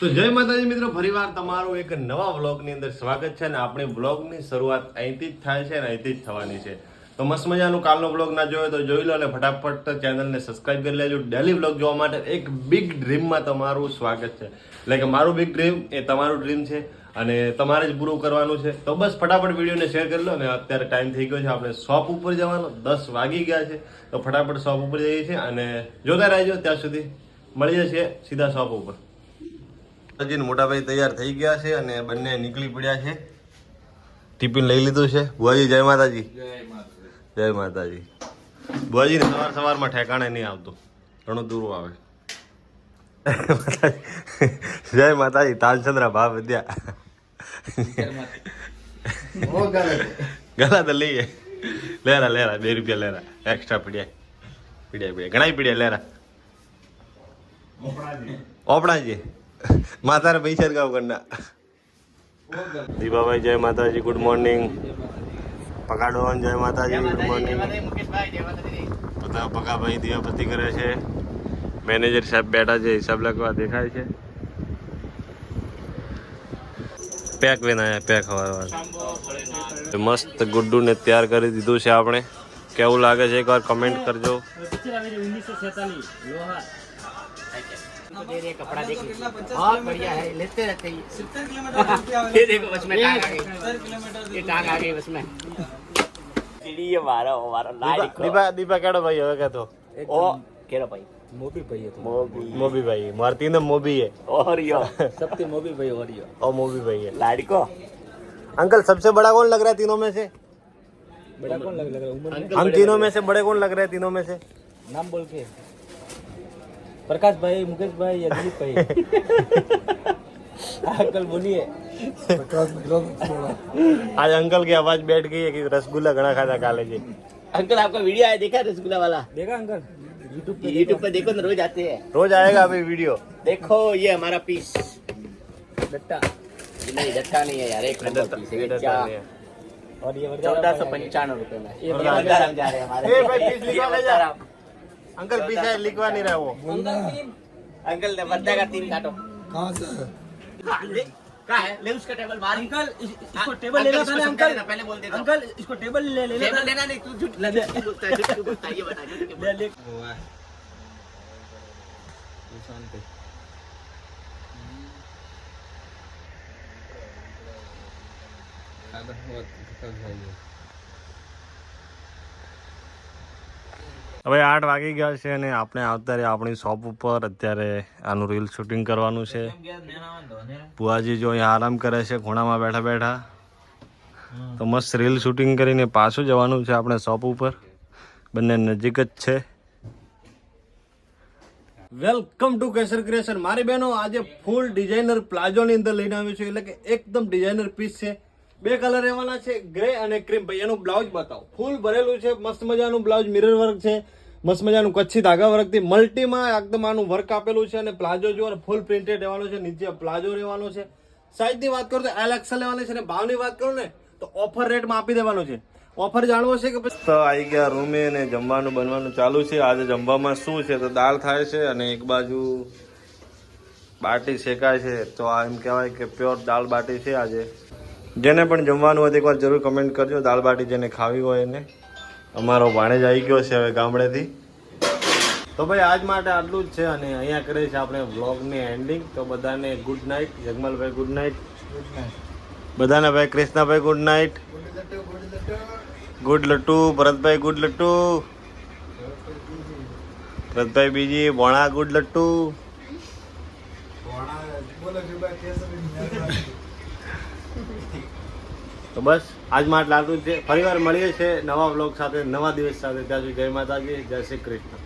તો જય માતાજી મિત્રો, ફરીવાર તમારું એક નવા વ્લોગની અંદર સ્વાગત છે. અને આપણી વ્લોગની શરૂઆત અહીંથી જ થાય છે અને અહીંથી જ થવાની છે. તો મસ્ત મજાનું કાલનો વ્લોગ ના જોયો તો જોઈ લો અને ફટાફટ ચેનલને સબસ્ક્રાઇબ કરી લેજો. ડેલી વ્લોગ જોવા માટે એક બિગ ડ્રીમમાં તમારું સ્વાગત છે. એટલે કે મારું બિગ ડ્રીમ એ તમારું ડ્રીમ છે અને તમારે જ પૂરું કરવાનું છે. તો બસ ફટાફટ વિડીયોને શેર કરી લો. અને અત્યારે ટાઈમ થઈ ગયો છે આપણે શોપ ઉપર જવાનો, 10 વાગી ગયા છે. તો ફટાફટ શોપ ઉપર જઈએ છીએ અને જોતા રહેજો. ત્યાં સુધી મળીએ છીએ સીધા શોપ ઉપર. મોટાભાઈ તૈયાર થઈ ગયા છે અને બંને નીકળી પડ્યા છે. ટિફિન લઈ લીધું છે. બુઆજી જય માતાજી. જય માતાજી. બુઆજી ને સવારમાં ઠેકાણે નહીં આવતું, ઘણું દૂર આવે. જય માતાજી. તાલચંદ્રા ભાવ વિદ્યા ગલા તો લઈએ. લેરા 2 રૂપિયા લેરા એક્સ્ટ્રા પીડ્યા ઘણા પીડ્યા લેરા ઓપણાજી માતારે પૈસા ગાવ કરના. દીપાભાઈ જય માતાજી, ગુડ મોર્નિંગ. પકાડોન જય માતાજી, ગુડ મોર્નિંગ. બધા પકાભાઈ દીવાપતિ કરે છે. મેનેજર સાહેબ બેઠા છે, હિસાબ લખવા દેખાય છે. પેક વેના પેક હવાર મસ્ત ગુડ્ડુ ને તૈયાર કરી દીધું છે આપણે. કેવું લાગે છે એકવાર કમેન્ટ કરજો. ये कपड़ा देखिए बहुत बढ़िया है, लेते रहते हैं। ये देखो बस में टांग आ गई, ये टांग आ गई बस में। सीढ़ी ये मारा लाइक દીપા કેડો ભાઈ હવે કહેતો ओ केरो भाई मोबी भाई है, तो મોબી ભાઈ મારતી ને મોબી है और यो सबके मोबी भाई और यो और मोबी भाई है. लाडको अंकल सबसे बड़ा कौन लग रहा है तीनों में से? बड़ा कौन लग रहा है उम्र में? हम तीनों में से बड़े कौन लग रहे हैं तीनों में से? नाम बोल के प्रकाश भाई, मुकेश भाई या दिलीप भाई। अंकल बोलिए। आज अंकल की आवाज बैठ गई है कि रसगुल्ला घना खाता काले जी. अंकल आपका वीडियो आया, देखा रसगुल्ला वाला? देखा अंकल यूट्यूब पे देखो ना, रोज आते हैं. रोज आएगा अभी वीडियो. देखो ये हमारा पीस डट्टा नहीं, डट्टा नहीं है यार, एक नंबर पीस है क्या. और ये 1495 रुपए में ये हम जा रहे हैं हमारे. अंकल पीछे लिखवा नहीं रहा वो. अंकल ने बर्दा का 3 काटो. कहाँ से कहाँ है? ले उसका टेबल बाहर. अंकल इसको टेबल लेना था ना अंकल, पहले बोल देता. अंकल इसको टेबल लेना नहीं, तू झूठ बोलता है, झूठ बोलता है, ये बता ले हुआ निशान पे. હવે 8 વાગી ગયા છે અને આપણે આવતા રહ્યા આપણી શોપ ઉપર. અત્યારે આનું રીલ શૂટિંગ કરવાનું છે. બુઆજી જો અહીંયા આરામ કરે છે ખૂણામાં બેઠા બેઠા. તો મસ્ત રીલ શૂટિંગ કરીને પાછું જવાનું છે આપણે શોપ ઉપર. બંને નજીક જ છે. Welcome to Kesar creation. મારી બહેનો આજે ફૂલ ડિઝાઇનર પ્લાઝોની અંદર લઈને આવ્યું છે. એટલે કે એકદમ ડિઝાઇનર પીસ છે. 2 કલર રહેવાના છે, ગ્રે અને ક્રીમ. ભાઈ એનું બ્લાઉઝ બતાવો. ફૂલ ભરેલું છે, મસ્ત મજાનું બ્લાઉઝ, મિરર વર્ક છે, મસ્ત મજાનું કચ્છી ધાગા વર્કથી મલ્ટીમાં એકદમ આનું વર્ક આપેલું છે. અને પ્લાઝો જો ફૂલ પ્રિન્ટેડ રહેવાનો છે, નીચે પ્લાઝો રહેવાનો છે. સાઇઝની વાત કરું તો LXL લેવાની છે. અને ભાવની વાત કરું ને તો ઓફર રેટમાં આપી દેવાનો છે. ઓફર જાણવો છે કે પછી તો આવી ગયા રૂમે અને જમવાનું બનવાનું ચાલુ છે. આજે જમવામાં શું છે તો દાળ થાય છે અને એક બાજુ બાટી શેકાય છે. તો આ એમ કહેવાય કે પ્યોર દાળ બાટી છે આજે. જેને પણ જમવાનું હોય એકવાર જરૂર કમેન્ટ કરજો. દાળ બાટી જેને ખાવી હોય એને. અમારો ભાણેજ આવી ગયો છે હવે ગામડેથી. તો ભાઈ આજ માટે આટલું જ છે અને અહીંયા કરીએ છીએ આપણે વ્લોગની એન્ડિંગ. તો બધાને good night. Jagmalbhai good night. બધાને ભાઈ કૃષ્ણાભાઈ ગુડ નાઇટ. ગુડ લટ્ટુ. ભરતભાઈ ગુડ લટ્ટુ. ભરતભાઈ બીજી ભોણા ગુડ લટ્ટુ. તો બસ આજ માટે આટલું જ છે. ફરીવાર મળીએ છીએ નવા વ્લોગ સાથે, નવા દિવસ સાથે. ત્યાં સુધી જય માતાજી, જય શ્રી કૃષ્ણ.